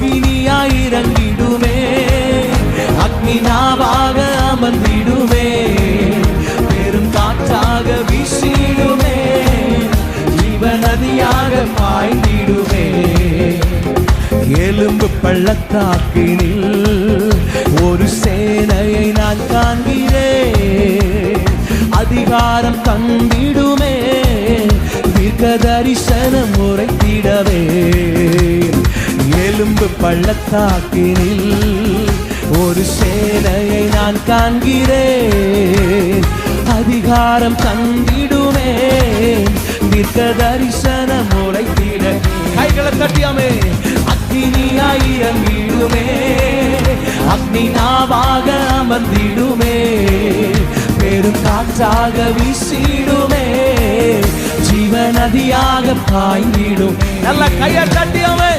அக்கினியாய் இறங்கிடுமே, அக்னி நாவாக அமர்ந்திடுமே, பெரும் காற்றாக வீசிடுமே, ஜீவ நதியாக பாய்ந்திடுமே. எலும்பு பள்ளத்தாக்கினில் ஒரு சேனையை நான் காண்கிறேன், அதிகாரம் தந்திடுமே, தீர்க்க தரிசனம் உரைத்திடவே. எலும்பு பள்ளத்தாக்கினில் ஒரு சேனையை நான் காண்கிறேன், அதிகாரம் தந்திடுமே, தீர்க்க தரிசனம் உரைத்திட. கைகளை தட்டியாமே. அக்னியாய் இறங்கிடுமே, அக்னி நாவாக அமர்ந்திடுமே, பெரும் காற்றாக வீசிடுமே, ஜீவ நதியாக பாய்ந்திடும். நல்ல கையை தட்டியாமே.